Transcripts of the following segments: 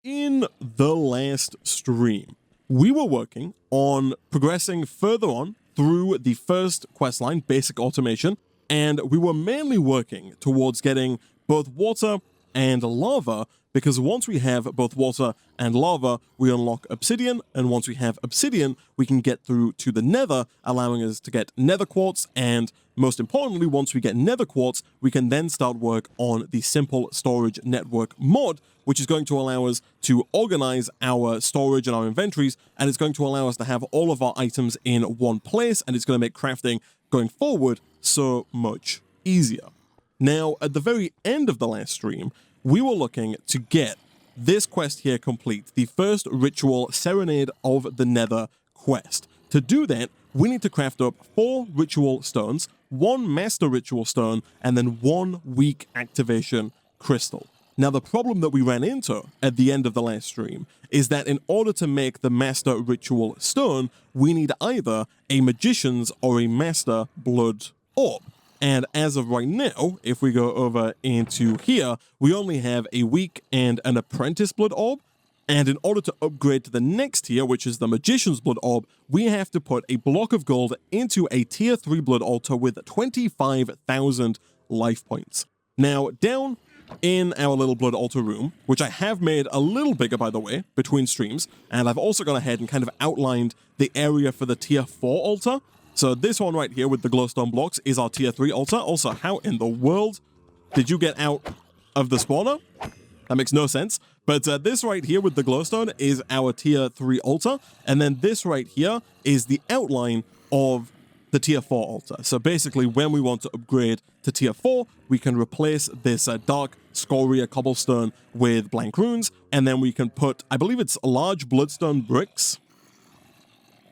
in the last stream, we were working on progressing further on through the first questline, Basic Automation, and we were mainly working towards getting both water and lava, because once we have both water and lava, we unlock obsidian, and once we have obsidian, we can get through to the nether, allowing us to get nether quartz, and most importantly, once we get nether quartz, we can then start work on the simple storage network mod, which is going to allow us to organize our storage and our inventories, and it's going to allow us to have all of our items in one place, and it's going to make crafting going forward so much easier. Now, at the very end of the last stream, we were looking to get this quest here complete, the first ritual Serenade of the Nether quest. To do that, we need to craft up 4 ritual stones, 1 master ritual stone, and then 1 weak activation crystal. Now, the problem that we ran into at the end of the last stream is that in order to make the master ritual stone, we need either a magician's or a master blood orb. And as of right now, if we go over into here, we only have a weak and an apprentice blood orb. And in order to upgrade to the next tier, which is the magician's blood orb, we have to put a block of gold into a tier 3 blood altar with 25,000 life points. Now, down in our little blood altar room, which I have made a little bigger, by the way, between streams, and I've also gone ahead and kind of outlined the area for the tier 4 altar. So this one right here with the glowstone blocks is our tier 3 altar. Also, how in the world did you get out of the spawner? That makes no sense. But this right here with the glowstone is our tier 3 altar. And then this right here is the outline of the tier 4 altar. So basically, when we want to upgrade to tier 4, we can replace this dark scoria cobblestone with blank runes. And then we can put, I believe it's large bloodstone bricks.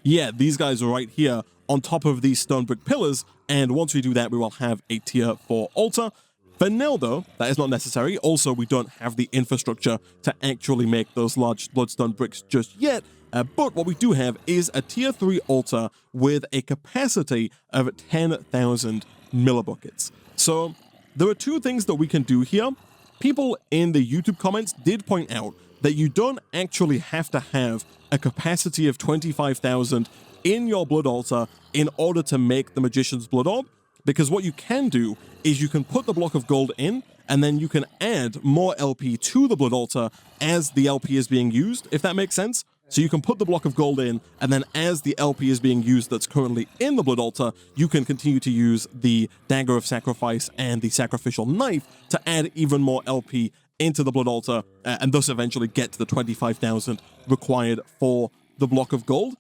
Yeah, these guys are right here on top of these stone brick pillars, and once we do that, we will have a tier 4 altar. For now, though, that is not necessary. Also, we don't have the infrastructure to actually make those large bloodstone bricks just yet, but what we do have is a tier 3 altar with a capacity of 10,000 millibuckets. So, there are 2 things that we can do here. People in the YouTube comments did point out that you don't actually have to have a capacity of 25,000 in your blood altar in order to make the magician's blood orb, because what you can do is you can put the block of gold in, and then you can add more LP to the blood altar as the LP is being used, if that makes sense. So you can put the block of gold in, and then as the LP is being used that's currently in the blood altar, you can continue to use the Dagger of Sacrifice and the Sacrificial Knife to add even more LP into the blood altar, and thus eventually get to the 25,000 required for the block of gold.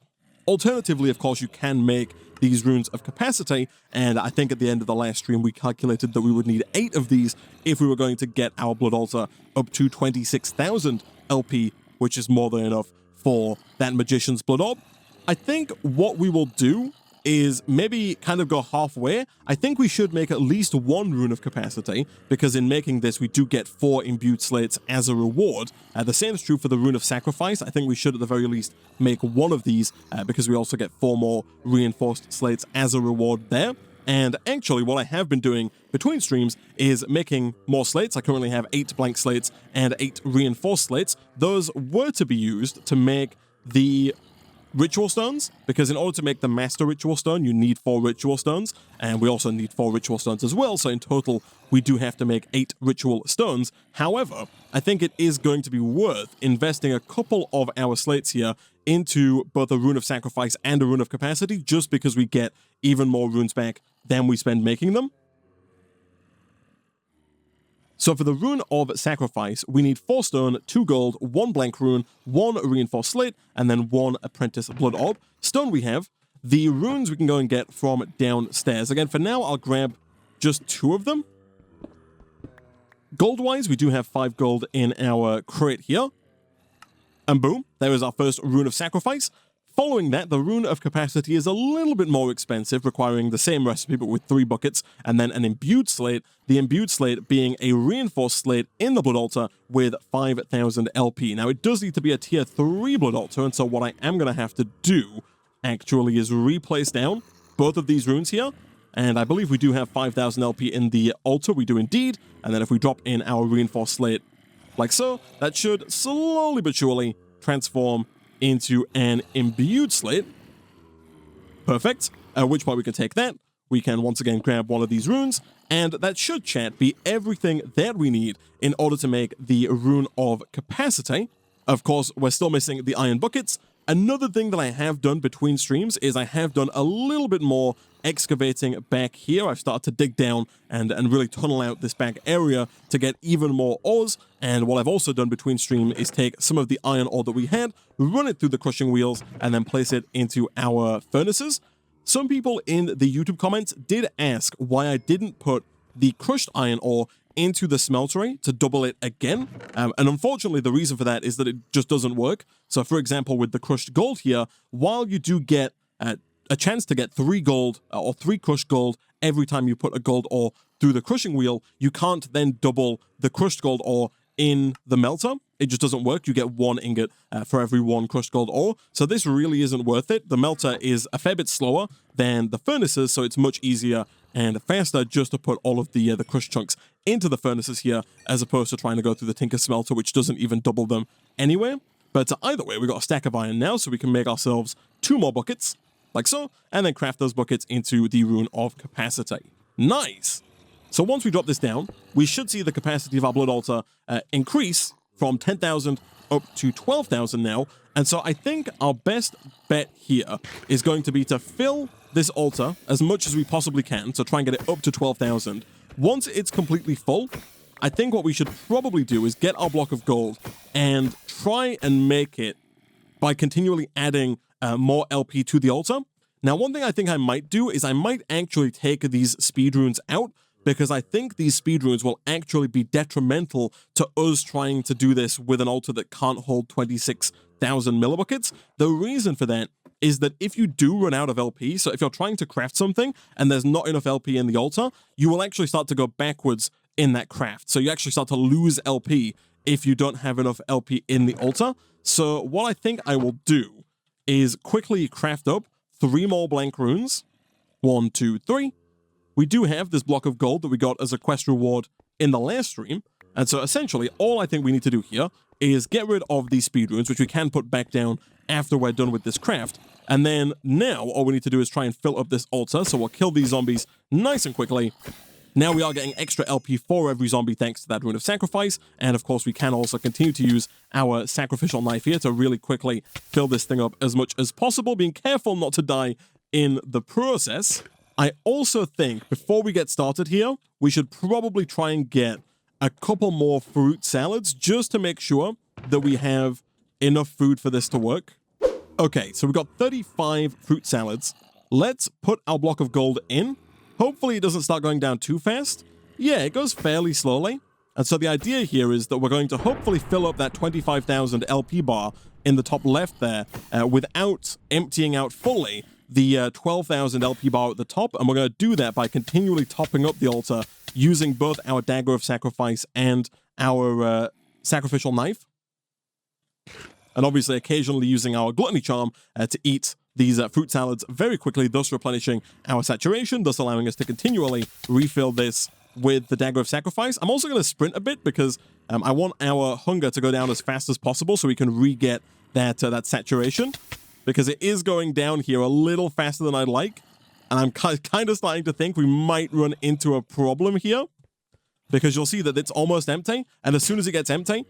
Alternatively, of course, you can make these runes of capacity, and I think at the end of the last stream we calculated that we would need 8 of these if we were going to get our blood altar up to 26,000 LP, which is more than enough for that magician's blood orb. I think what we will do is maybe kind of go halfway. I think we should make at least 1 rune of capacity, because in making this we do get 4 imbued slates as a reward. The same is true for the Rune of Sacrifice. I think we should at the very least make 1 of these, because we also get 4 more reinforced slates as a reward there. And actually, what I have been doing between streams is making more slates. I currently have 8 blank slates and 8 reinforced slates. Those were to be used to make the ritual stones, because in order to make the master ritual stone, you need 4 ritual stones, and we also need 4 ritual stones as well, so in total, we do have to make 8 ritual stones. However, I think it is going to be worth investing a couple of our slates here into both a Rune of Sacrifice and a Rune of Capacity, just because we get even more runes back than we spend making them. So for the Rune of Sacrifice, we need 4 stone, 2 gold, 1 blank rune, 1 reinforced slate, and then 1 apprentice blood orb. Stone we have. The runes we can go and get from downstairs. Again, for now, I'll grab just 2 of them. Gold-wise, we do have 5 gold in our crate here. And boom, there is our first Rune of Sacrifice. Following that, the Rune of Capacity is a little bit more expensive, requiring the same recipe but with 3 buckets, and then an imbued slate, the imbued slate being a reinforced slate in the blood altar with 5,000 LP. Now, it does need to be a tier 3 blood altar, and so what I am going to have to do, actually, is replace down both of these runes here, and I believe we do have 5,000 LP in the altar, we do indeed, and then if we drop in our reinforced slate like so. That should slowly but surely transform into an imbued slate. Perfect. At which point we can take that. We can once again grab one of these runes, and that should, chat, be everything that we need in order to make the Rune of Capacity. Of course, we're still missing the iron buckets. Another thing that I have done between streams is I have done a little bit more excavating back here. I've started to dig down and really tunnel out this back area to get even more ores. And what I've also done between stream is take some of the iron ore that we had, run it through the crushing wheels, and then place it into our furnaces. Some people in the YouTube comments did ask why I didn't put the crushed iron ore into the smeltery to double it again. And unfortunately, the reason for that is that it just doesn't work. So for example, with the crushed gold here, while you do get a chance to get 3 gold or 3 crushed gold every time you put a gold ore through the crushing wheel, you can't then double the crushed gold ore in the melter. It just doesn't work. You get 1 ingot for every 1 crushed gold ore. So this really isn't worth it. The melter is a fair bit slower than the furnaces, so it's much easier and faster just to put all of the crushed chunks into the furnaces here, as opposed to trying to go through the Tinker Smelter, which doesn't even double them anyway. But either way, we've got a stack of iron now, so we can make ourselves 2 more buckets, like so, and then craft those buckets into the Rune of Capacity. Nice! So once we drop this down, we should see the capacity of our blood altar increase from 10,000 up to 12,000 now. And so I think our best bet here is going to be to fill this altar as much as we possibly can, so try and get it up to 12,000. Once it's completely full, I think what we should probably do is get our block of gold and try and make it by continually adding more LP to the altar. Now, one thing I think I might do is I might actually take these speed runes out, because I think these speed runes will actually be detrimental to us trying to do this with an altar that can't hold 26,000 millibuckets. The reason for that is that if you do run out of LP, so if you're trying to craft something and there's not enough LP in the altar, you will actually start to go backwards in that craft. So you actually start to lose LP if you don't have enough LP in the altar. So what I think I will do is quickly craft up 3 more blank runes. 1, 2, 3. We do have this block of gold that we got as a quest reward in the last stream. And so essentially, all I think we need to do here is get rid of these speed runes, which we can put back down after we're done with this craft. And then now all we need to do is try and fill up this altar. So we'll kill these zombies nice and quickly. Now we are getting extra LP for every zombie thanks to that Rune of Sacrifice. And of course, we can also continue to use our sacrificial knife here to really quickly fill this thing up as much as possible, being careful not to die in the process. I also think, before we get started here, we should probably try and get a couple more fruit salads just to make sure that we have enough food for this to work. Okay, so we've got 35 fruit salads. Let's put our block of gold in. Hopefully it doesn't start going down too fast. Yeah, it goes fairly slowly. And so the idea here is that we're going to hopefully fill up that 25,000 LP bar in the top left there without emptying out fully the 12,000 LP bar at the top, and we're going to do that by continually topping up the altar using both our Dagger of Sacrifice and our sacrificial knife, and obviously occasionally using our Gluttony Charm to eat these fruit salads very quickly, thus replenishing our saturation, thus allowing us to continually refill this with the Dagger of Sacrifice. I'm also going to sprint a bit because I want our hunger to go down as fast as possible so we can re-get that saturation, because it is going down here a little faster than I'd like. And I'm kind of starting to think we might run into a problem here, because you'll see that it's almost empty. And as soon as it gets empty,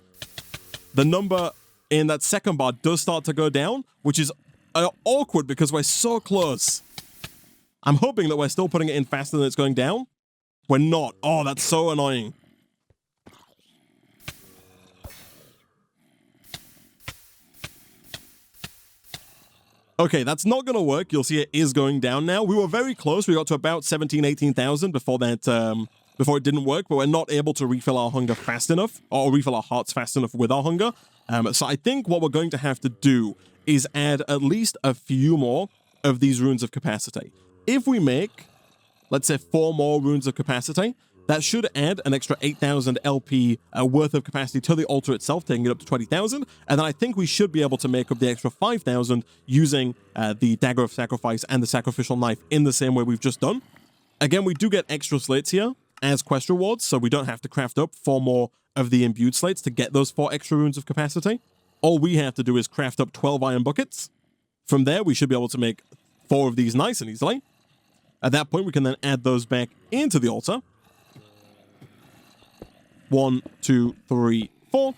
the number in that second bar does start to go down, which is awkward because we're so close. I'm hoping that we're still putting it in faster than it's going down. We're not. Oh, that's so annoying. Okay, that's not going to work. You'll see it is going down now. We were very close. We got to about 17,000, 18,000 before that, before it didn't work, but we're not able to refill our hunger fast enough, or refill our hearts fast enough with our hunger. So I think what we're going to have to do is add at least a few more of these runes of capacity. If we make, let's say, 4 more runes of capacity, that should add an extra 8,000 LP worth of capacity to the altar itself, taking it up to 20,000. And then I think we should be able to make up the extra 5,000 using the Dagger of Sacrifice and the Sacrificial Knife in the same way we've just done. Again, we do get extra slates here as quest rewards, so we don't have to craft up 4 more of the imbued slates to get those 4 extra runes of capacity. All we have to do is craft up 12 iron buckets. From there, we should be able to make 4 of these nice and easily. At that point, we can then add those back into the altar. 1, 2, 3, 4.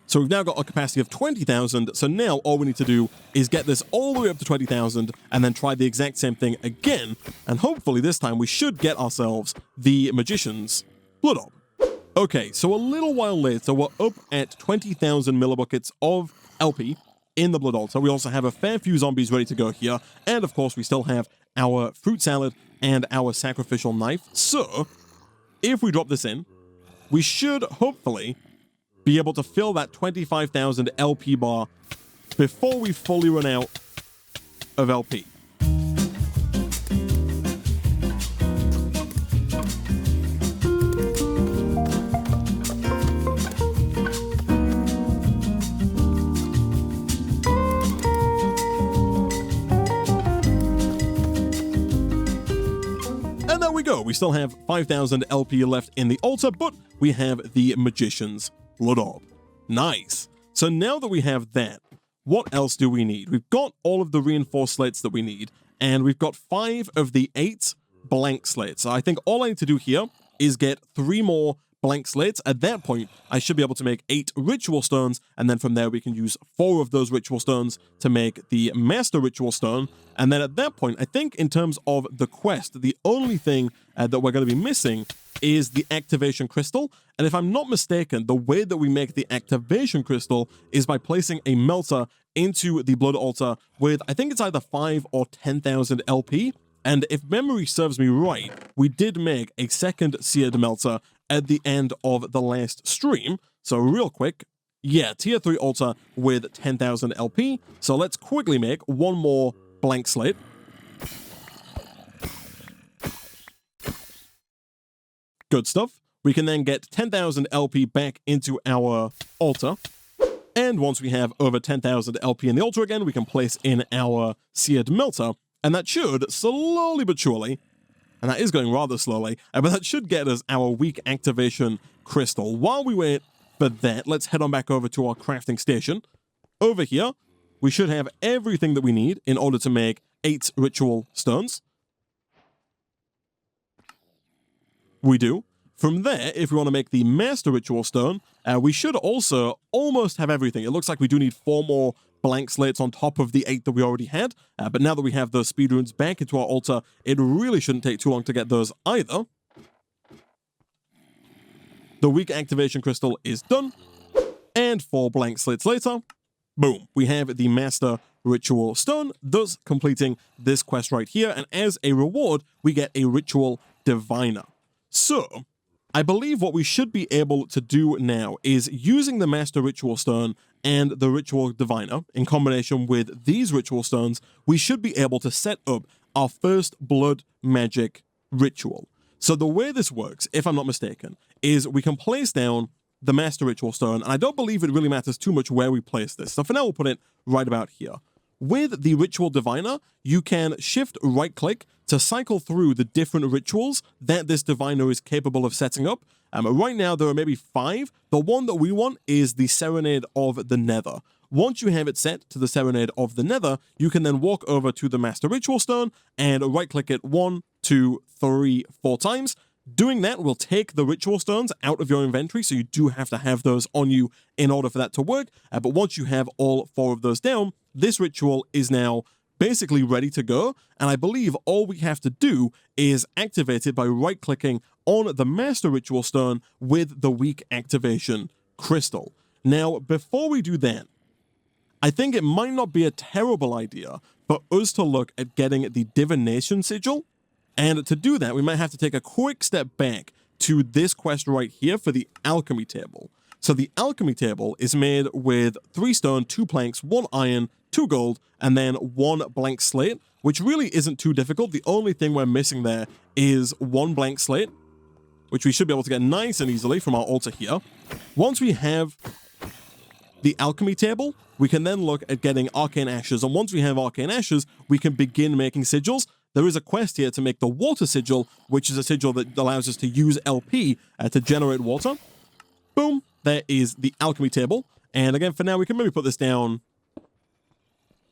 So we've now got a capacity of 20,000. So now all we need to do is get this all the way up to 20,000 and then try the exact same thing again. And hopefully this time we should get ourselves the Magician's Blood Orb. Okay, so a little while later, we're up at 20,000 millibuckets of LP in the Blood Altar. We also have a fair few zombies ready to go here. And of course, we still have our fruit salad and our sacrificial knife. So if we drop this in, we should hopefully be able to fill that 25,000 LP bar before we fully run out of LP. And there we go. We still have 5,000 LP left in the altar, but we have the Magician's Blood Orb. Nice. So now that we have that, what else do we need? We've got all of the reinforced slates that we need, and we've got 5 of the 8 blank slates. So I think all I need to do here is get 3 more blank slates. At that point, I should be able to make 8 ritual stones, and then from there we can use 4 of those ritual stones to make the master ritual stone. And then at that point, I think in terms of the quest, the only thing that we're going to be missing is the activation crystal. And if I'm not mistaken, the way that we make the activation crystal is by placing a melter into the blood altar with, I think it's either 5 or 10,000 LP. And if memory serves me right, we did make a second seared melter at the end of the last stream. So real quick, yeah, tier 3 altar with 10,000 LP. So let's quickly make 1 more blank slate. Good stuff. We can then get 10,000 LP back into our altar. And once we have over 10,000 LP in the altar again, we can place in our seared melter. And that should slowly but surely, and that is going rather slowly, but that should get us our weak activation crystal. While we wait for that, let's head on back over to our crafting station. Over here, we should have everything that we need in order to make 8 ritual stones. We do. From there, if we want to make the master ritual stone, we should also almost have everything. It looks like we do need 4 more blank slates on top of the 8 that we already had. But now that we have those speed runes back into our altar, it really shouldn't take too long to get those either. The weak activation crystal is done. And 4 blank slates later, boom, we have the master ritual stone, thus completing this quest right here. And as a reward, we get a ritual diviner. So I believe what we should be able to do now is using the Master Ritual Stone and the Ritual Diviner in combination with these Ritual Stones, we should be able to set up our first blood magic ritual. So the way this works, if I'm not mistaken, is we can place down the Master Ritual Stone, and I don't believe it really matters too much where we place this. So for now, we'll put it right about here. With the Ritual Diviner, you can shift right-click to cycle through the different rituals that this diviner is capable of setting up. Right now, there are maybe 5. The one that we want is the Serenade of the Nether. Once you have it set to the Serenade of the Nether, you can then walk over to the Master Ritual Stone and right-click it 1, 2, 3, 4 times. Doing that will take the ritual stones out of your inventory, so you do have to have those on you in order for that to work. But once you have all 4 of those down, this ritual is now basically ready to go, and I believe all we have to do is activate it by right-clicking on the Master Ritual Stone with the weak activation crystal. Now, before we do that, I think it might not be a terrible idea for us to look at getting the Divination Sigil, and to do that, we might have to take a quick step back to this quest right here for the Alchemy Table. So the Alchemy Table is made with 3 stone, 2 planks, 1 iron, 2 gold, and then 1 blank slate, which really isn't too difficult. The only thing we're missing there is 1 blank slate, which we should be able to get nice and easily from our altar here. Once we have the Alchemy Table, we can then look at getting Arcane Ashes, and once we have Arcane Ashes, we can begin making sigils. there is a quest here to make the Water Sigil, which is a sigil that allows us to use LP to generate water. Boom, there is the Alchemy Table. And again, for now, we can maybe put this down,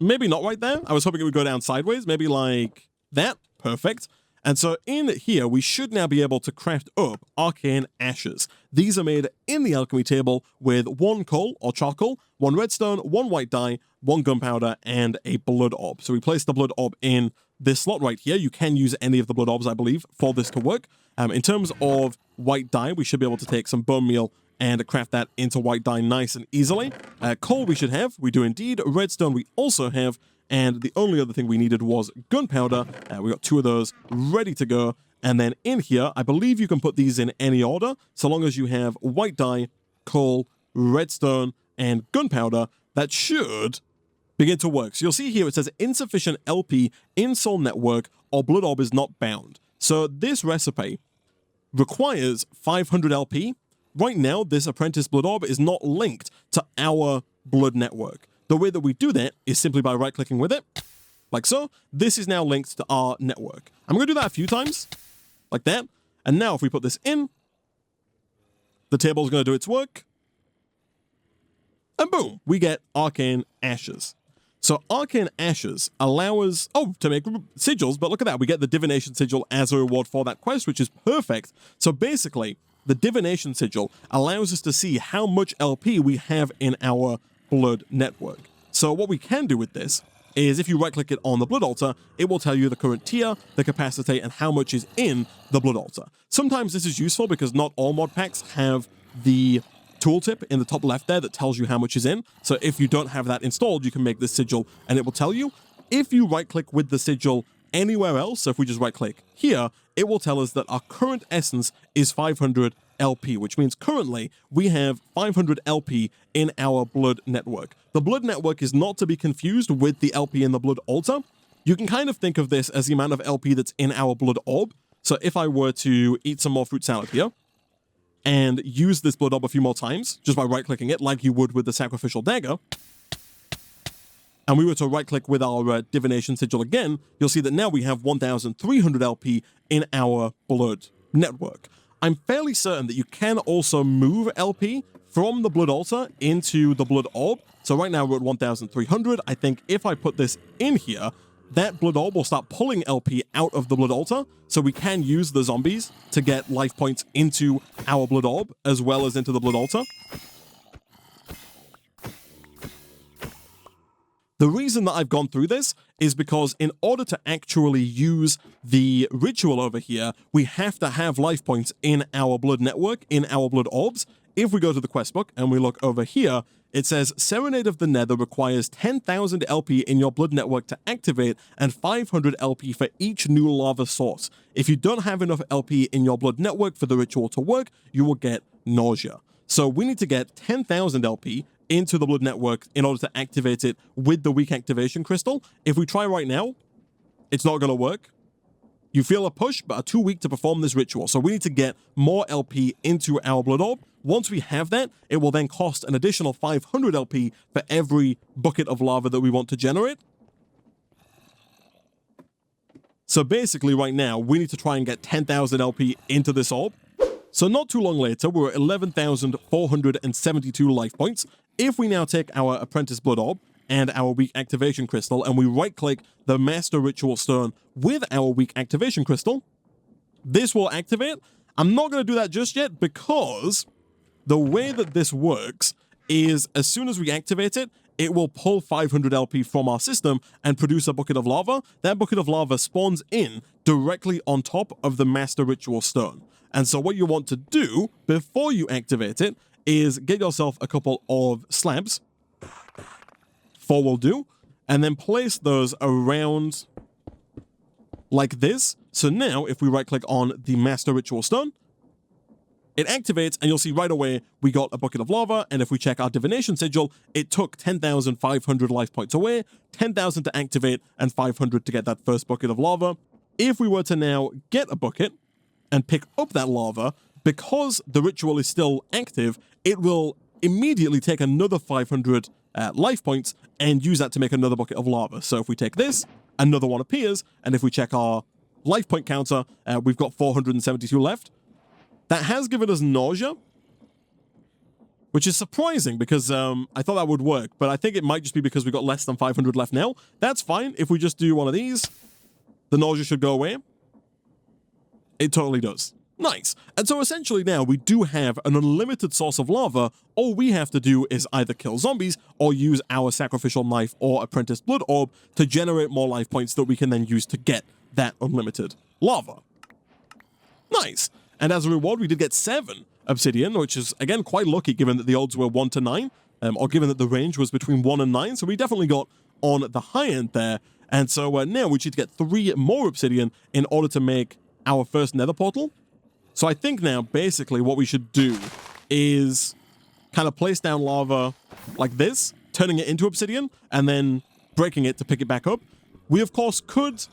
maybe not right there. I was hoping it would go down sideways, maybe like that. Perfect. And so in here, we should now be able to craft up Arcane Ashes. These are made in the Alchemy Table with 1 coal or charcoal, 1 redstone, 1 white dye, 1 gunpowder, and a Blood Orb. So we place the Blood Orb in this slot right here. You can use any of the Blood Orbs, I believe, for this to work. In terms of white dye, we should be able to take some bone meal and craft that into white dye nice and easily. Coal we should have. We do indeed. Redstone we also have. And the only other thing we needed was gunpowder. We got 2 of those ready to go. And then in here, I believe you can put these in any order, so long as you have white dye, coal, redstone, and gunpowder. That should begin to work. So you'll see here it says insufficient LP in Soul Network or Blood Orb is not bound. So this recipe requires 500 LP. Right now, this Apprentice Blood Orb is not linked to our Blood Network. The way that we do that is simply by right-clicking with it, like so. This is now linked to our network. I'm going to do that a few times, like that. And now if we put this in, the table is going to do its work. And boom, we get Arcane Ashes. So Arcane Ashes allow us, to make sigils, but look at that. We get the Divination Sigil as a reward for that quest, which is perfect. So basically, the Divination Sigil allows us to see how much LP we have in our Blood Network. So what we can do with this is if you right click it on the Blood Altar, it will tell you the current tier, the capacity, and how much is in the Blood Altar. Sometimes this is useful because not all mod packs have the tooltip in the top left there that tells you how much is in. So if you don't have that installed, you can make this sigil and it will tell you. If you right click with the sigil anywhere else, so if we just right click here, it will tell us that our current essence is 500 LP, which means currently we have 500 LP in our Blood Network. The Blood Network is not to be confused with the LP in the Blood Altar. You can kind of think of this as the amount of LP that's in our Blood Orb. So if I were to eat some more fruit salad here and use this Blood Orb a few more times, just by right-clicking it like you would with the Sacrificial Dagger, and we were to right-click with our Divination Sigil again, you'll see that now we have 1,300 LP in our Blood Network. I'm fairly certain that you can also move LP from the Blood Altar into the Blood Orb. So right now we're at 1,300. I think if I put this in here, that Blood Orb will start pulling LP out of the Blood Altar. So we can use the zombies to get life points into our Blood Orb as well as into the Blood Altar. The reason that I've gone through this is because in order to actually use the ritual over here, we have to have life points in our Blood Network, in our Blood Orbs. If we go to the quest book and we look over here, it says Serenade of the Nether requires 10,000 LP in your Blood Network to activate and 500 LP for each new lava source. If you don't have enough LP in your Blood Network for the ritual to work, you will get nausea. So we need to get 10,000 LP into the Blood Network in order to activate it with the weak activation crystal. If we try right now, it's not going to work. You feel a push, but are too weak to perform this ritual. So we need to get more LP into our Blood Orb. Once we have that, it will then cost an additional 500 LP for every bucket of lava that we want to generate. So basically right now, we need to try and get 10,000 LP into this orb. So not too long later, we're at 11,472 life points. If we now take our Apprentice Blood Orb and our Weak Activation Crystal, and we right-click the Master Ritual Stone with our Weak Activation Crystal, this will activate. I'm not going to do that just yet because the way that this works is as soon as we activate it, it will pull 500 LP from our system and produce a bucket of lava. That bucket of lava spawns in directly on top of the Master Ritual Stone. And so what you want to do before you activate it is get yourself a couple of slabs. 4 will do. And then place those around like this. So now if we right click on the Master Ritual Stone, it activates and you'll see right away we got a bucket of lava. And if we check our Divination Sigil, it took 10,500 life points away, 10,000 to activate and 500 to get that first bucket of lava. If we were to now get a bucket and pick up that lava, because the ritual is still active, it will immediately take another 500 life points and use that to make another bucket of lava. So if we take this another one appears. And if we check our life point counter, we've got 472 left. That has given us nausea, which is surprising because I thought that would work, but I think it might just be because we've got less than 500 left now. That's fine. If we just do one of these, the nausea should go away. It totally does. Nice. And so essentially now we do have an unlimited source of lava. All we have to do is either kill zombies or use our sacrificial knife or apprentice blood orb to generate more life points that we can then use to get that unlimited lava. Nice. And as a reward, we did get 7 obsidian, which is, again, quite lucky given that the odds were 1 to 9, or given that the range was between 1 and 9. So we definitely got on the high end there. And so now we need to get 3 more obsidian in order to make our first nether portal. So I think now, basically, what we should do is kind of place down lava like this, turning it into obsidian, and then breaking it to pick it back up. We, of course, could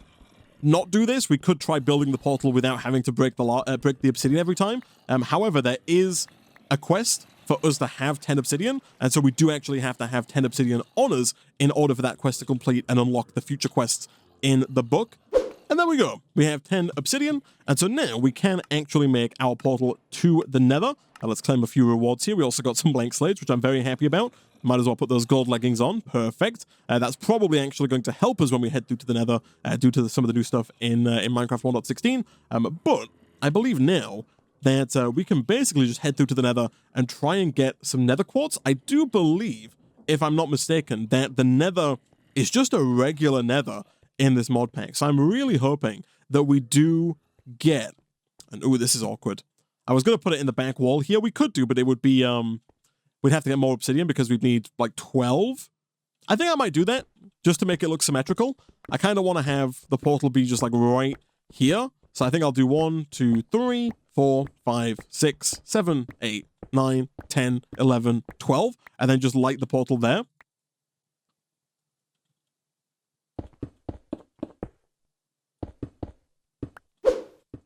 not do this. We could try building the portal without having to break the obsidian every time. However, there is a quest for us to have 10 obsidian, and so we do actually have to have 10 obsidian on us in order for that quest to complete and unlock the future quests in the book. And there we go. We have 10 obsidian, and so now we can actually make our portal to the nether. Let's claim a few rewards here. We also got some blank slates, which I'm very happy about. Might as well put those gold leggings on. Perfect. That's probably actually going to help us when we head through to the nether due to some of the new stuff in Minecraft 1.16. But I believe now that we can basically just head through to the nether and try and get some nether quartz. I do believe, if I'm not mistaken, that the nether is just a regular nether in this mod pack. So I'm really hoping that we do get... And ooh, this is awkward. I was going to put it in the back wall here. We could do, but it would be... we'd have to get more obsidian because we'd need like 12. I think I might do that just to make it look symmetrical. I kind of want to have the portal be just like right here. So I think I'll do 1, 2, 3, 4, 5, 6, 7, 8, 9, 10, 11, 12, and then just light the portal there.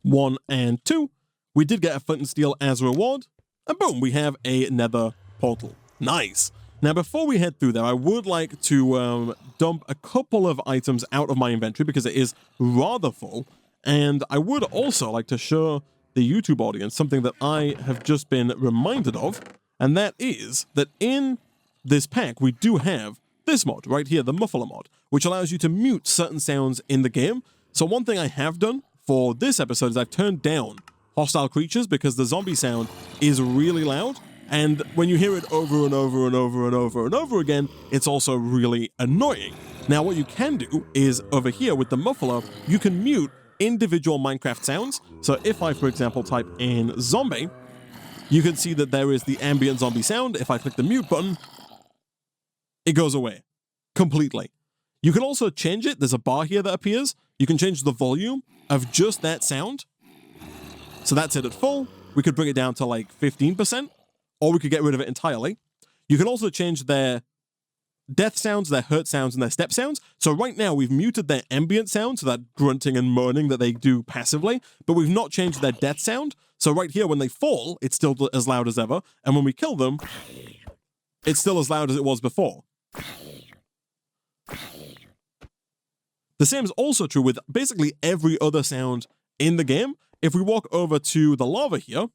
One and 2. We did get a flint and steel as a reward, and boom, we have a nether portal. Nice. Now, before we head through there, I would like to dump a couple of items out of my inventory because it is rather full, and I would also like to show the YouTube audience something that I have just been reminded of, and that is that in this pack, we do have this mod right here, the Muffler Mod, which allows you to mute certain sounds in the game. So one thing I have done for this episode is I've turned down hostile creatures because the zombie sound is really loud, and when you hear it over and over and over and over and over again, it's also really annoying. Now, what you can do is over here with the muffler, you can mute individual Minecraft sounds. So if I, for example, type in zombie, you can see that there is the ambient zombie sound. If I click the mute button, it goes away completely. You can also change it. There's a bar here that appears. You can change the volume of just that sound. So that's it at full. We could bring it down to like 15%, or we could get rid of it entirely. You can also change their death sounds, their hurt sounds, and their step sounds. So right now we've muted their ambient sound, so that grunting and moaning that they do passively, but we've not changed their death sound. So right here, when they fall, it's still as loud as ever. And when we kill them, it's still as loud as it was before. The same is also true with basically every other sound in the game. If we walk over to the lava here,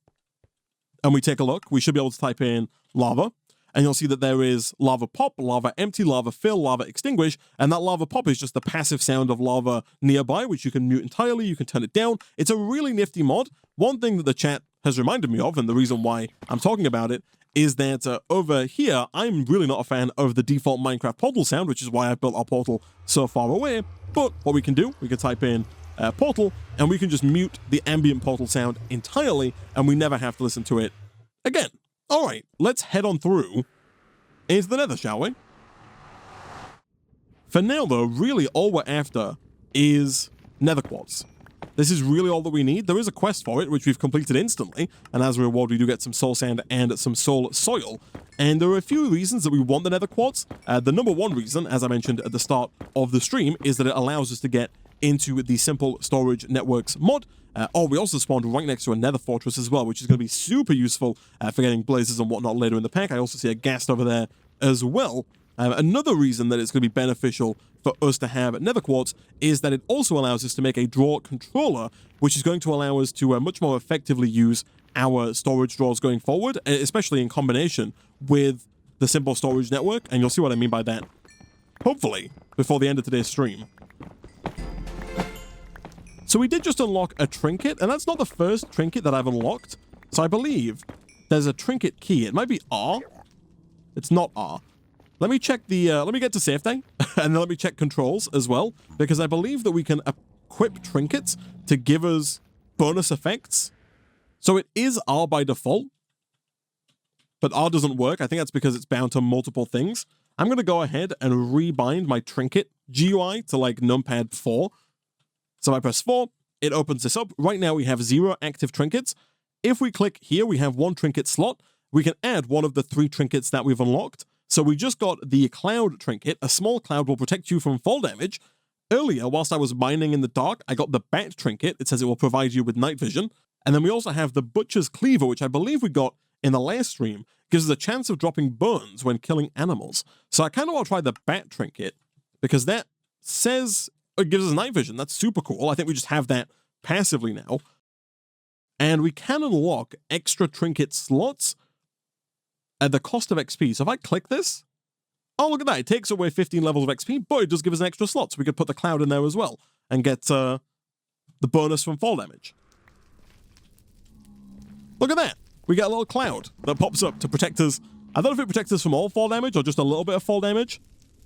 and we take a look, we should be able to type in lava, and you'll see that there is lava pop, lava empty, lava fill, lava extinguish, and that lava pop is just the passive sound of lava nearby, which you can mute entirely, you can turn it down. It's a really nifty mod. One thing that the chat has reminded me of, and the reason why I'm talking about it, is that over here, I'm really not a fan of the default Minecraft portal sound, which is why I built our portal so far away. But what we can do, we can type in portal, and we can just mute the ambient portal sound entirely, and we never have to listen to it again. All right, let's head on through into the nether, shall we? For now, though, really all we're after is nether quartz. This is really all that we need. There is a quest for it, which we've completed instantly, and as a reward, we do get some soul sand and some soul soil. And there are a few reasons that we want the nether quartz. The number one reason, as I mentioned at the start of the stream, is that it allows us to get into the Simple Storage Networks mod. We also spawned right next to a nether fortress as well, which is going to be super useful for getting blazes and whatnot later in the pack. I also see a ghast over there as well. Another reason that it's going to be beneficial for us to have Nether Quartz is that it also allows us to make a drawer controller, which is going to allow us to much more effectively use our storage drawers going forward, especially in combination with the simple storage network, and you'll see what I mean by that, hopefully, before the end of today's stream. So we did just unlock a trinket, and that's not the first trinket that I've unlocked. So I believe there's a trinket key. It might be R. It's not R. Let me check the, let me get to safety, and then let me check controls as well, because I believe that we can equip trinkets to give us bonus effects. So it is R by default, but R doesn't work. I think that's because it's bound to multiple things. I'm going to go ahead and rebind my trinket GUI to like numpad 4. So I press 4, it opens this up. Right now we have 0 active trinkets. If we click here, we have 1 trinket slot. We can add one of the 3 trinkets that we've unlocked. So we just got the cloud trinket. A small cloud will protect you from fall damage. Earlier, whilst I was mining in the dark, I got the bat trinket. It says it will provide you with night vision. And then we also have the butcher's cleaver, which I believe we got in the last stream. Gives us a chance of dropping bones when killing animals. So I kind of want to try the bat trinket, because that says it gives us night vision. That's super cool. I think we just have that passively now. And we can unlock extra trinket slots at the cost of XP. So if I click this, oh, look at that. It takes away 15 levels of XP, but it does give us an extra slot. So we could put the cloud in there as well and get the bonus from fall damage. Look at that. We get a little cloud that pops up to protect us. I don't know if it protects us from all fall damage or just a little bit of fall damage,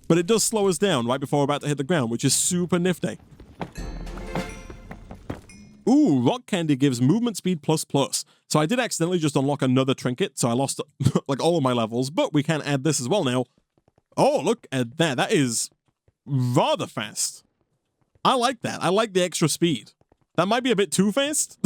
but it does slow us down right before we're about to hit the ground, which is super nifty. Ooh, rock candy gives movement speed ++. So I did accidentally just unlock another trinket, so I lost like all of my levels, but we can add this as well now. Oh, look at that. That is rather fast. I like that. I like the extra speed. That might be a bit too fast,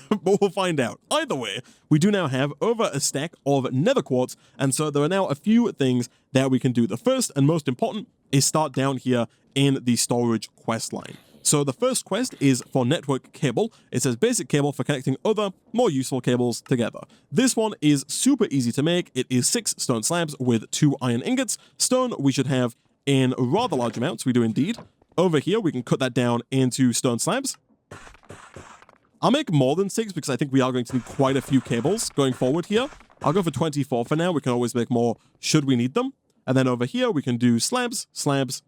but we'll find out. Either way, we do now have over a stack of Nether Quartz, and so there are now a few things that we can do. The first and most important is start down here in the storage quest line. So the first quest is for network cable. It says basic cable for connecting other, more useful cables together. This one is super easy to make. It is 6 stone slabs with 2 iron ingots. Stone we should have in rather large amounts. We do indeed. Over here, we can cut that down into stone slabs. I'll make more than 6 because I think we are going to need quite a few cables going forward here. I'll go for 24 for now. We can always make more should we need them. And then over here, we can do slabs, slabs,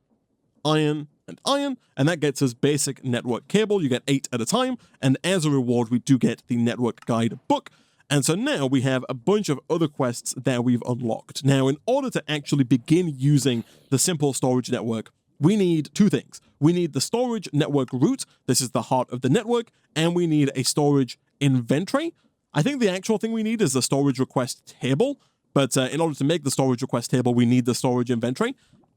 iron, and iron, and that gets us basic network cable. You get 8 at a time, and as a reward, we do get the network guide book. And so now we have a bunch of other quests that we've unlocked. Now, in order to actually begin using the simple storage network, we need 2 things. We need the storage network root. This is the heart of the network, and we need a storage inventory. I think the actual thing we need is the storage request table, but in order to make the storage request table, we need the storage inventory.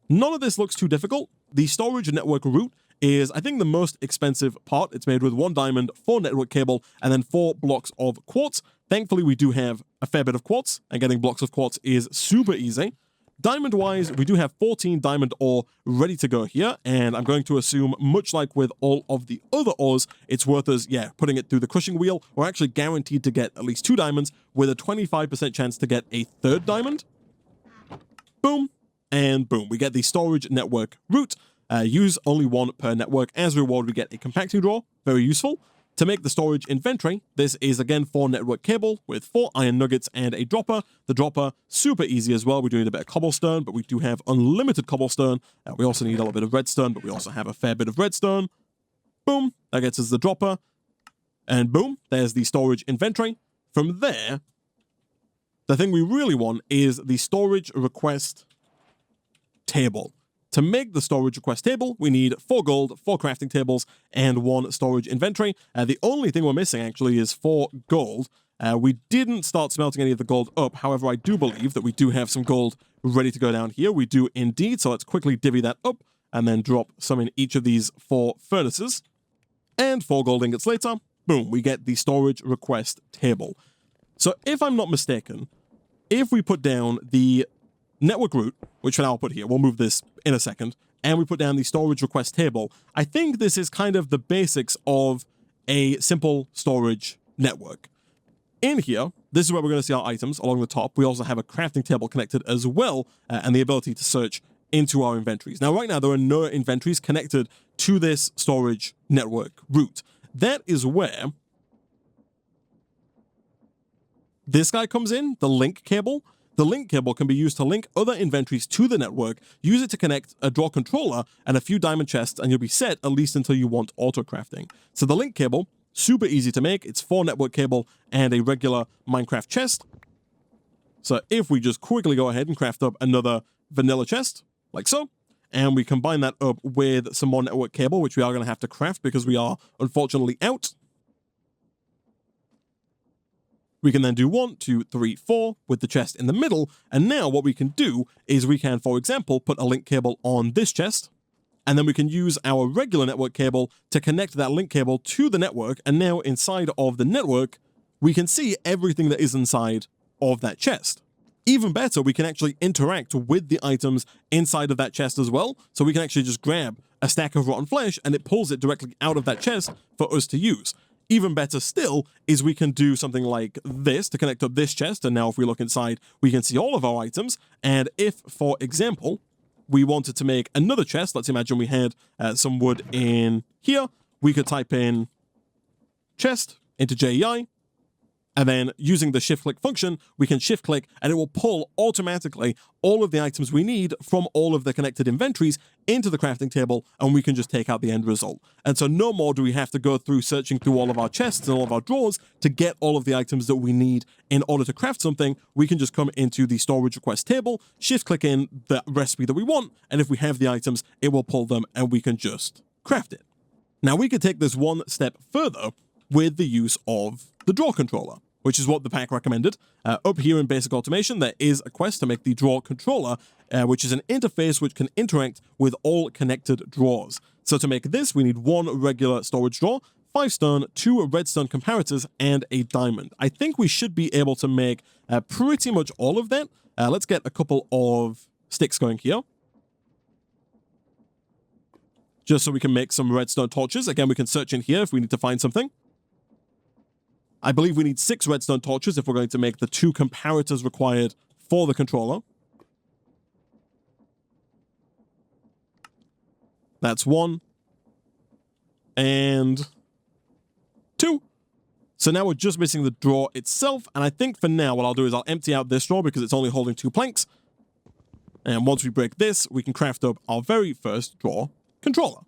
None of this looks too difficult. The storage network route is, I think, the most expensive part. It's made with 1 diamond, 4 network cable, and then 4 blocks of quartz. Thankfully, we do have a fair bit of quartz, and getting blocks of quartz is super easy. Diamond-wise, we do have 14 diamond ore ready to go here, and I'm going to assume, much like with all of the other ores, it's worth us, putting it through the crushing wheel. We're actually guaranteed to get at least 2 diamonds, with a 25% chance to get a 3rd diamond. Boom. And boom, we get the storage network route. Use only 1 per network. As a reward, we get a compacting drawer. Very useful. To make the storage inventory, this is again 4 network cable with 4 iron nuggets and a dropper. The dropper, super easy as well. We're doing a bit of cobblestone, but we do have unlimited cobblestone. We also need a little bit of redstone, but we also have a fair bit of redstone. Boom, that gets us the dropper. And boom, there's the storage inventory. From there, the thing we really want is the storage request table. To make the storage request table, we need 4 gold, 4 crafting tables, and 1 storage inventory. The only thing we're missing, actually, is 4 gold. We didn't start smelting any of the gold up. However, I do believe that we do have some gold ready to go down here. We do indeed, so let's quickly divvy that up and then drop some in each of these 4 furnaces. And 4 gold ingots later, boom, we get the storage request table. So if I'm not mistaken, if we put down the network route, which for now I'll put here, we'll move this in a second, and we put down the storage request table, I think this is kind of the basics of a simple storage network. In here, this is where we're going to see our items along the top. We also have a crafting table connected as well, and the ability to search into our inventories. Now, right now, there are no inventories connected to this storage network route. That is where this guy comes in, the link cable. The link cable can be used to link other inventories to the network, use it to connect a draw controller and a few diamond chests, and you'll be set at least until you want auto crafting. So the link cable, super easy to make. It's 4 network cable and a regular Minecraft chest. So if we just quickly go ahead and craft up another vanilla chest, like so, and we combine that up with some more network cable, which we are going to have to craft because we are unfortunately out. We can then do 1, 2, 3, 4 with the chest in the middle. And now what we can do is we can, for example, put a link cable on this chest. And then we can use our regular network cable to connect that link cable to the network. And now inside of the network, we can see everything that is inside of that chest. Even better, we can actually interact with the items inside of that chest as well. So we can actually just grab a stack of rotten flesh and it pulls it directly out of that chest for us to use. Even better still is we can do something like this to connect up this chest. And now if we look inside, we can see all of our items. And if, for example, we wanted to make another chest, let's imagine we had some wood in here, we could type in chest into JEI. And then using the shift click function, we can shift click and it will pull automatically all of the items we need from all of the connected inventories into the crafting table, and we can just take out the end result. And so no more do we have to go through searching through all of our chests and all of our drawers to get all of the items that we need in order to craft something. We can just come into the storage request table, shift click in the recipe that we want, and if we have the items, it will pull them and we can just craft it. Now we could take this one step further with the use of the draw controller, which is what the pack recommended. Up here in basic automation, there is a quest to make the draw controller, which is an interface which can interact with all connected drawers. So to make this, we need 1 regular storage drawer, 5 stone, 2 redstone comparators, and a diamond. I think we should be able to make pretty much all of that. Let's get a couple of sticks going here, just so we can make some redstone torches. Again, we can search in here if we need to find something. I believe we need 6 redstone torches if we're going to make the 2 comparators required for the controller. That's 1. And 2. So now we're just missing the drawer itself. And I think for now, what I'll do is I'll empty out this drawer because it's only holding 2 planks. And once we break this, we can craft up our very first drawer controller.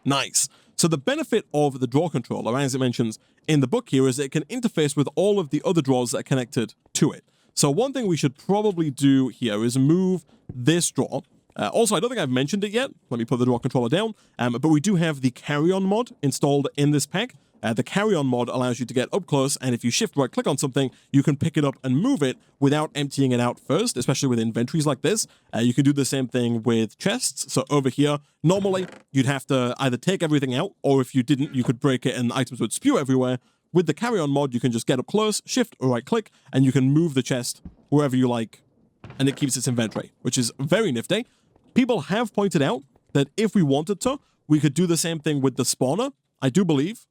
Nice. So the benefit of the drawer controller, as it mentions in the book here, is that it can interface with all of the other drawers that are connected to it. So one thing we should probably do here is move this drawer. Also, I don't think I've mentioned it yet. Let me put the drawer controller down. But we do have the carry-on mod installed in this pack. The carry-on mod allows you to get up close, and if you shift right click on something, you can pick it up and move it without emptying it out first, especially with inventories like this. You can do the same thing with chests. So over here, normally you'd have to either take everything out, or if you didn't, you could break it and items would spew everywhere. With the carry-on mod, you can just get up close, shift or right click, and you can move the chest wherever you like, and it keeps its inventory, which is very nifty. People have pointed out that if we wanted to, we could do the same thing with the spawner. I do believe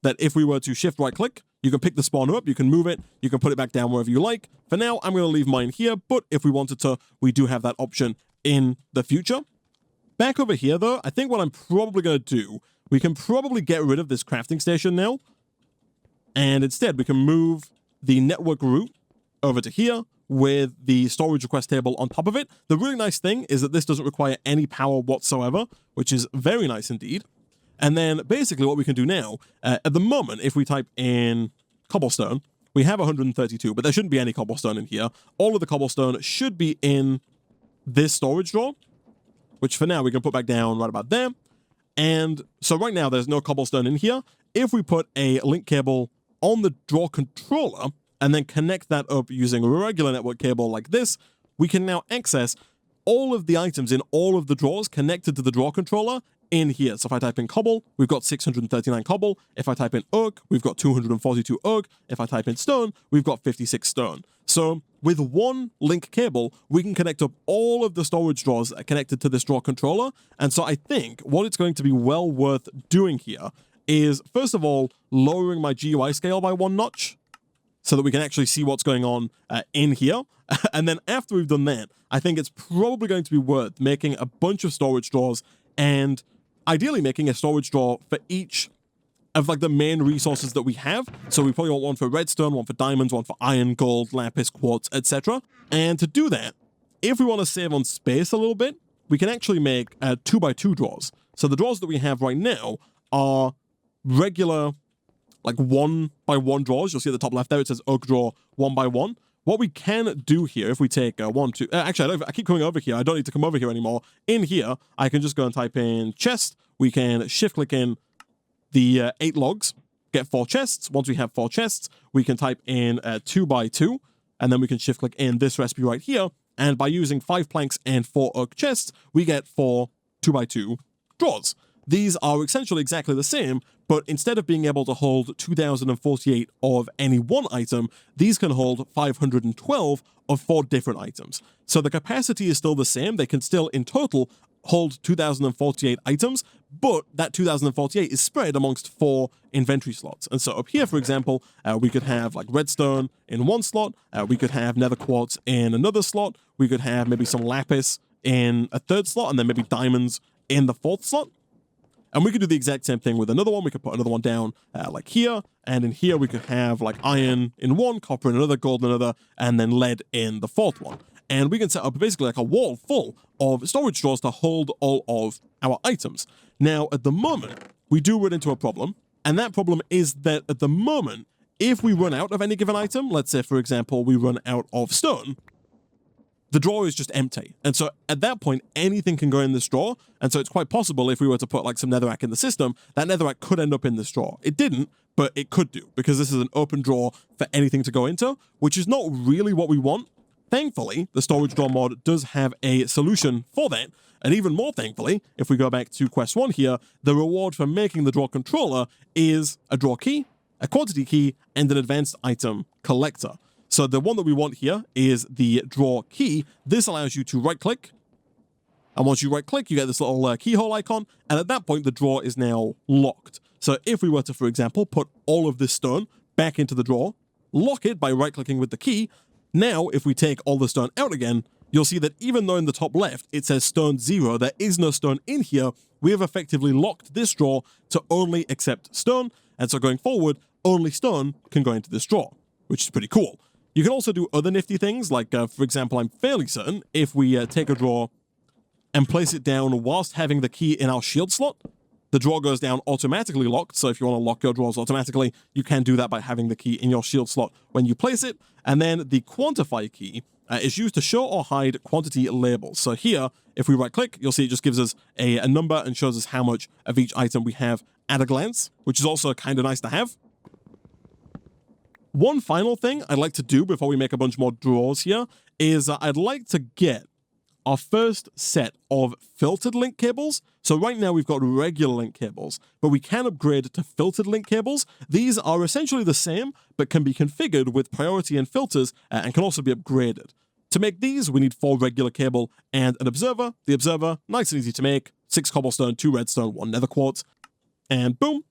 that if we were to shift right click, you can pick the spawner up, you can move it, you can put it back down wherever you like. For now, I'm going to leave mine here, but if we wanted to, we do have that option in the future. Back over here though, I think what I'm probably going to do, we can probably get rid of this crafting station now, and instead we can move the network route over to here with the storage request table on top of it. The really nice thing is that this doesn't require any power whatsoever, which is very nice indeed. And then basically what we can do now, at the moment, if we type in cobblestone, we have 132, but there shouldn't be any cobblestone in here. All of the cobblestone should be in this storage drawer, which for now we can put back down right about there. And so right now there's no cobblestone in here. If we put a link cable on the drawer controller and then connect that up using a regular network cable like this, we can now access all of the items in all of the drawers connected to the drawer controller in here. So if I type in cobble, we've got 639 cobble. If I type in oak, we've got 242 oak. If I type in stone, we've got 56 stone. So with one link cable, we can connect up all of the storage drawers that are connected to this drawer controller. And so I think what it's going to be well worth doing here is, first of all, lowering my GUI scale by 1 notch. so that we can actually see what's going on in here. And then after we've done that, I think it's probably going to be worth making a bunch of storage drawers and ideally making a storage drawer for each of like the main resources that we have. So we probably want one for redstone, one for diamonds, one for iron, gold, lapis, quartz, etc. And to do that, if we want to save on space a little bit, we can actually make 2x2 drawers. So the drawers that we have right now are regular, like 1x1 drawers. You'll see at the top left there, it says oak drawer 1x1. What we can do here, if we take actually, I keep coming over here. I don't need to come over here anymore. In here, I can just go and type in chest. We can shift click in the 8 logs, get 4 chests. Once we have 4 chests, we can type in 2x2, and then we can shift click in this recipe right here. And by using 5 planks and 4 oak chests, we get 4 2x2 drawers. These are essentially exactly the same, but instead of being able to hold 2048 of any one item, these can hold 512 of 4 different items. So the capacity is still the same. They can still, in total, hold 2048 items, but that 2048 is spread amongst 4 inventory slots. And so up here, for example, we could have like redstone in one slot, we could have nether quartz in another slot, we could have maybe some lapis in a 3rd slot, and then maybe diamonds in the 4th slot. And we could do the exact same thing with another one. We could put another one down like here, and in here we could have like iron in one, copper in another, gold in another, and then lead in the 4th one. And we can set up basically like a wall full of storage drawers to hold all of our items. Now, at the moment, we do run into a problem, and that problem is that at the moment, if we run out of any given item, let's say, for example, we run out of stone, the drawer is just empty. And so at that point, anything can go in this drawer. And so it's quite possible if we were to put like some netherrack in the system, that netherrack could end up in this drawer. It didn't, but it could do, because this is an open drawer for anything to go into, which is not really what we want. Thankfully, the storage drawer mod does have a solution for that. And even more thankfully, if we go back to quest 1 here, the reward for making the drawer controller is a drawer key, a quantity key, and an advanced item collector. So the one that we want here is the drawer key. This allows you to right-click, and once you right-click, you get this little keyhole icon, and at that point, the drawer is now locked. So if we were to, for example, put all of this stone back into the drawer, lock it by right-clicking with the key, now if we take all the stone out again, you'll see that even though in the top left it says stone 0, there is no stone in here, we have effectively locked this drawer to only accept stone, and so going forward, only stone can go into this drawer, which is pretty cool. You can also do other nifty things, like, for example, I'm fairly certain if we take a drawer and place it down whilst having the key in our shield slot, the drawer goes down automatically locked. So if you want to lock your drawers automatically, you can do that by having the key in your shield slot when you place it. And then the quantify key is used to show or hide quantity labels. So here, if we right click, you'll see it just gives us a number and shows us how much of each item we have at a glance, which is also kind of nice to have. One final thing I'd like to do before we make a bunch more drawers here is I'd like to get our first set of filtered link cables. So right now we've got regular link cables, but we can upgrade to filtered link cables. These are essentially the same, but can be configured with priority and filters and can also be upgraded. To make these, we need 4 regular cable and an observer. The observer, nice and easy to make, 6 cobblestone, 2 redstone, 1 nether quartz, and boom.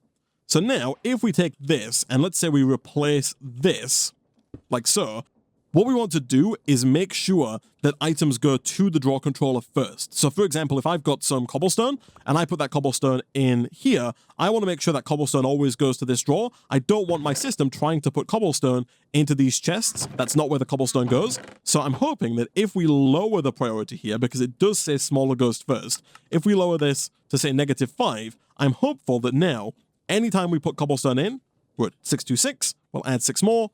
So now, if we take this, and let's say we replace this, like so, what we want to do is make sure that items go to the drawer controller first. So for example, if I've got some cobblestone, and I put that cobblestone in here, I want to make sure that cobblestone always goes to this drawer. I don't want my system trying to put cobblestone into these chests. That's not where the cobblestone goes. So I'm hoping that if we lower the priority here, because it does say smaller goes first, if we lower this to say -5, I'm hopeful that now, anytime we put cobblestone in, we're at 626, we'll add 6 more,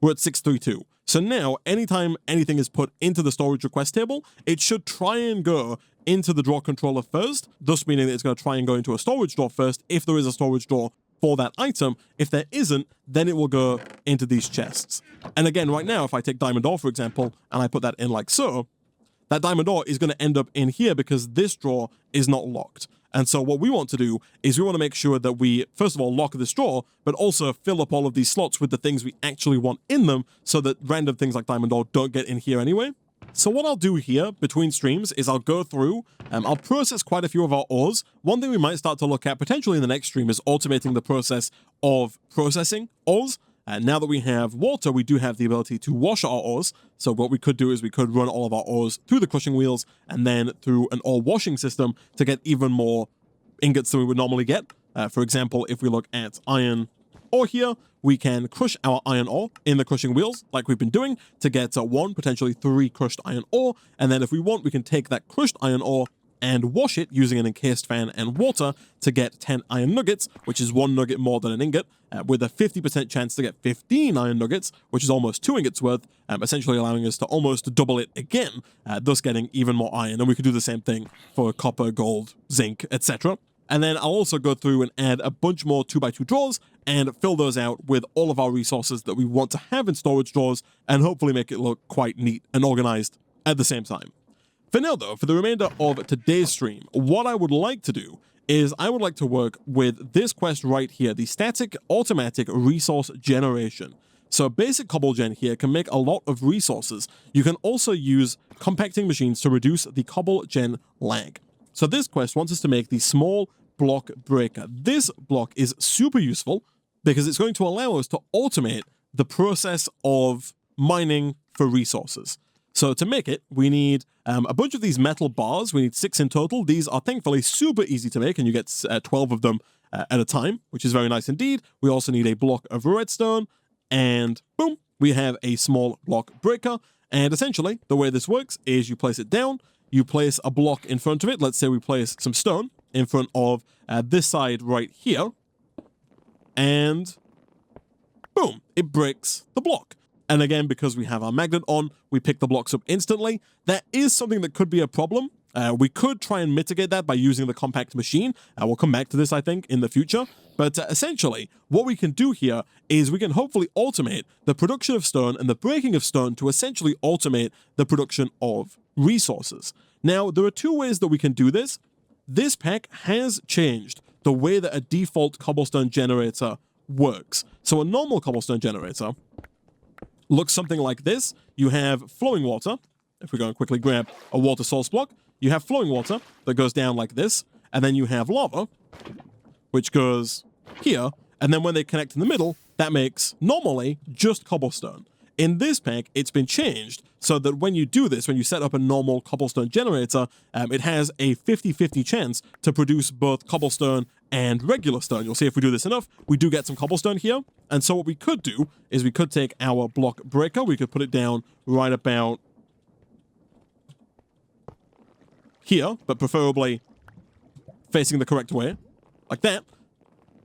we're at 632. So now, anytime anything is put into the storage request table, it should try and go into the drawer controller first, thus meaning that it's going to try and go into a storage drawer first if there is a storage drawer for that item. If there isn't, then it will go into these chests. And again, right now, if I take diamond ore, for example, and I put that in like so, that diamond ore is going to end up in here because this drawer is not locked. And so what we want to do is we want to make sure that we, first of all, lock this drawer, but also fill up all of these slots with the things we actually want in them so that random things like diamond ore don't get in here anyway. So what I'll do here between streams is I'll go through, I'll process quite a few of our ores. One thing we might start to look at potentially in the next stream is automating the process of processing ores. Now that we have water, we do have the ability to wash our ores. So what we could do is we could run all of our ores through the crushing wheels and then through an ore washing system to get even more ingots than we would normally get. For example, if we look at iron ore here, we can crush our iron ore in the crushing wheels like we've been doing to get 1, potentially 3 crushed iron ore. And then if we want, we can take that crushed iron ore and wash it using an encased fan and water to get 10 iron nuggets, which is 1 nugget more than an ingot, with a 50% chance to get 15 iron nuggets, which is almost 2 ingots worth, essentially allowing us to almost double it again, thus getting even more iron. And we could do the same thing for copper, gold, zinc, etc. And then I'll also go through and add a bunch more 2x2 drawers and fill those out with all of our resources that we want to have in storage drawers and hopefully make it look quite neat and organized at the same time. For now though, for the remainder of today's stream, what I would like to do is I would like to work with this quest right here, the static automatic resource generation. So basic cobble gen here can make a lot of resources. You can also use compacting machines to reduce the cobble gen lag. So this quest wants us to make the small block breaker. This block is super useful because it's going to allow us to automate the process of mining for resources. So to make it, we need a bunch of these metal bars. We need 6 in total. These are thankfully super easy to make, and you get 12 of them at a time, which is very nice indeed. We also need a block of redstone, and boom, we have a small block breaker. And essentially, the way this works is you place it down, you place a block in front of it. Let's say we place some stone in front of this side right here, and boom, it breaks the block. And again, because we have our magnet on, we pick the blocks up instantly. That is something that could be a problem. We could try and mitigate that by using the compact machine. We'll come back to this, I think, in the future. But essentially, what we can do here is we can hopefully automate the production of stone and the breaking of stone to essentially automate the production of resources. Now, there are 2 ways that we can do this. This pack has changed the way that a default cobblestone generator works. So a normal cobblestone generator looks something like this. You have flowing water. If we go and quickly grab a water source block, you have flowing water that goes down like this, and then you have lava, which goes here, and then when they connect in the middle, that makes normally just cobblestone. In this pack, it's been changed so that when you do this, when you set up a normal cobblestone generator, it has a 50-50 chance to produce both cobblestone and regular stone. You'll see if we do this enough, we do get some cobblestone here. And so what we could do is we could take our block breaker, we could put it down right about here, but preferably facing the correct way, like that.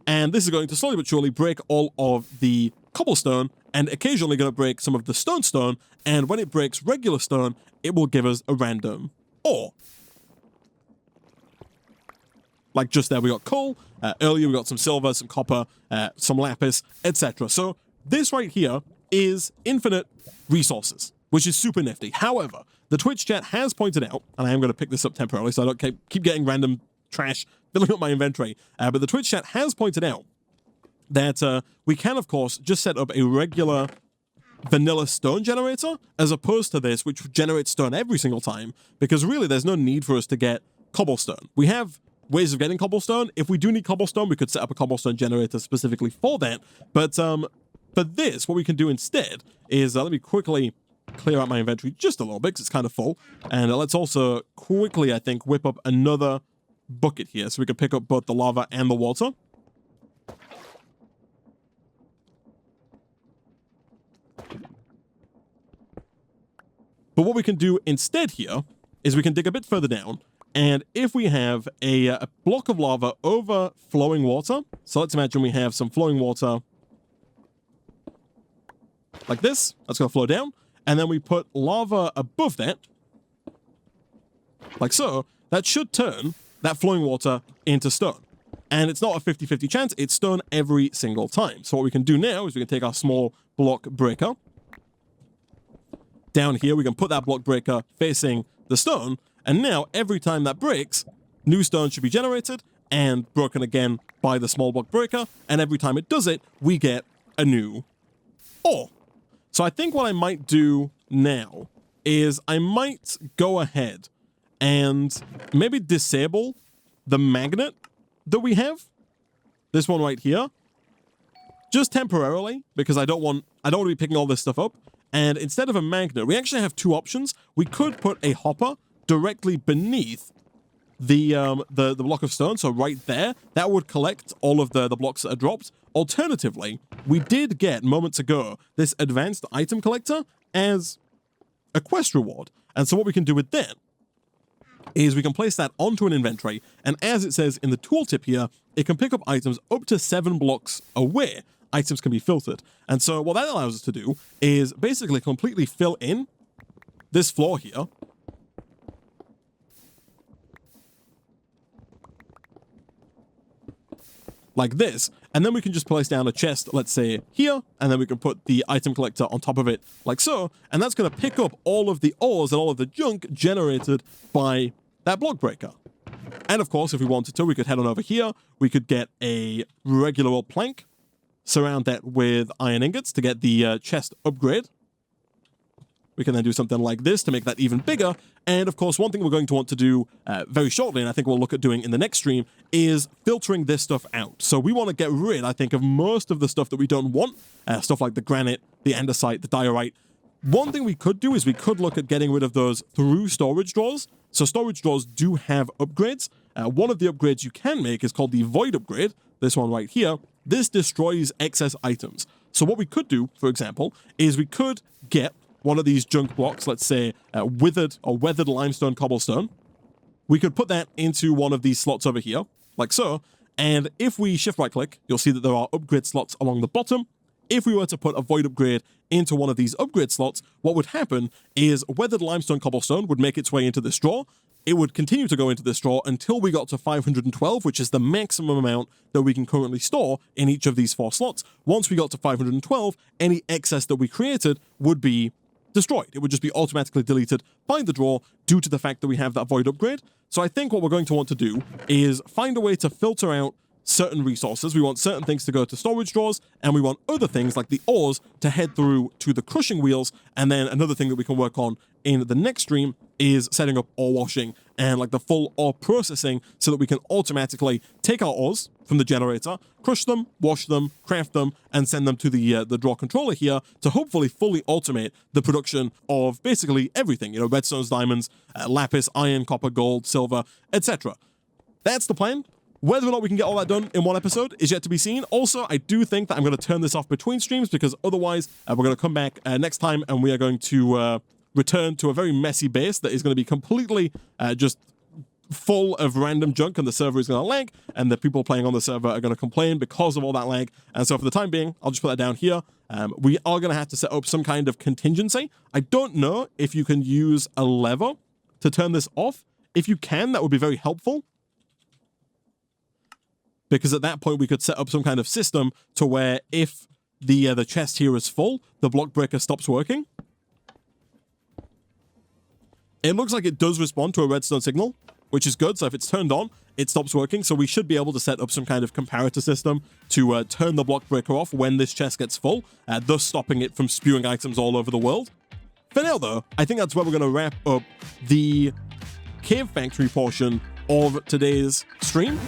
And this is going to slowly but surely break all of the cobblestone and occasionally going to break some of the stone. And when it breaks regular stone, it will give us a random ore. Like just there, we got coal. Earlier, we got some silver, some copper, some lapis, etc. So this right here is infinite resources, which is super nifty. However, the Twitch chat has pointed out, and I am going to pick this up temporarily so I don't keep getting random trash filling up my inventory, but the Twitch chat has pointed out that we can, of course, just set up a regular vanilla stone generator as opposed to this, which generates stone every single time, because really there's no need for us to get cobblestone. We have ways of getting cobblestone. If we do need cobblestone, we could set up a cobblestone generator specifically for that. But for this, what we can do instead is, let me quickly clear out my inventory just a little bit because it's kind of full. And let's also quickly, I think, whip up another bucket here so we can pick up both the lava and the water. But what we can do instead here is we can dig a bit further down, and if we have a block of lava over flowing water, so let's imagine we have some flowing water like this, that's going to flow down, and then we put lava above that, like so, that should turn that flowing water into stone. And it's not a 50-50 chance, it's stone every single time. So what we can do now is we can take our small block breaker. Down here, we can put that block breaker facing the stone, and now every time that breaks, new stone should be generated and broken again by the small block breaker, and every time it does it, we get a new ore. So I think what I might do now is I might go ahead and maybe disable the magnet that we have, this one right here, just temporarily, because I don't want to be picking all this stuff up. And instead of a magnet, we actually have two options. We could put a hopper directly beneath the block of stone, so right there. That would collect all of the blocks that are dropped. Alternatively, we did get moments ago this advanced item collector as a quest reward. And so what we can do with that is we can place that onto an inventory, and as it says in the tooltip here, it can pick up items up to 7 blocks away. Items can be filtered. And so what that allows us to do is basically completely fill in this floor here. Like this, and then we can just place down a chest, let's say here, and then we can put the item collector on top of it like so, and that's going to pick up all of the ores and all of the junk generated by that block breaker. And of course, if we wanted to, we could head on over here, we could get a regular old plank, surround that with iron ingots to get the chest upgrade. We can then do something like this to make that even bigger. And of course, one thing we're going to want to do very shortly, and I think we'll look at doing in the next stream, is filtering this stuff out. So we want to get rid, I think, of most of the stuff that we don't want. Stuff like the granite, the andesite, the diorite. One thing we could do is we could look at getting rid of those through storage drawers. So storage drawers do have upgrades. One of the upgrades you can make is called the Void upgrade. This one right here. This destroys excess items. So what we could do, for example, is we could get one of these junk blocks, let's say withered or weathered limestone cobblestone. We could put that into one of these slots over here, like so. And if we shift right click, you'll see that there are upgrade slots along the bottom. If we were to put a void upgrade into one of these upgrade slots, what would happen is weathered limestone cobblestone would make its way into this drawer. It would continue to go into this drawer until we got to 512, which is the maximum amount that we can currently store in each of these 4 slots. Once we got to 512, any excess that we created would be destroyed. It would just be automatically deleted by the drawer due to the fact that we have that void upgrade. So I think what we're going to want to do is find a way to filter out certain resources. We want certain things to go to storage drawers, and we want other things like the ores to head through to the crushing wheels. And then another thing that we can work on in the next stream is setting up ore washing and like the full ore processing so that we can automatically take our ores from the generator, crush them, wash them, craft them, and send them to the draw controller here to hopefully fully automate the production of basically everything, you know, redstones, diamonds, lapis, iron, copper, gold, silver, etc. That's the plan. Whether or not we can get all that done in one episode is yet to be seen. Also, I do think that I'm going to turn this off between streams because otherwise we're going to come back next time and we are going to return to a very messy base that is going to be completely just full of random junk, and the server is going to lag, and the people playing on the server are going to complain because of all that lag. And so for the time being, I'll just put that down here. We are going to have to set up some kind of contingency. I don't know if you can use a lever to turn this off. If you can, that would be very helpful, because at that point we could set up some kind of system to where if the chest here is full, the block breaker stops working. It looks like it does respond to a redstone signal, which is good. So if it's turned on, it stops working. So we should be able to set up some kind of comparator system to turn the block breaker off when this chest gets full, thus stopping it from spewing items all over the world. For now, though, I think that's where we're going to wrap up the Cave Factory portion of today's stream.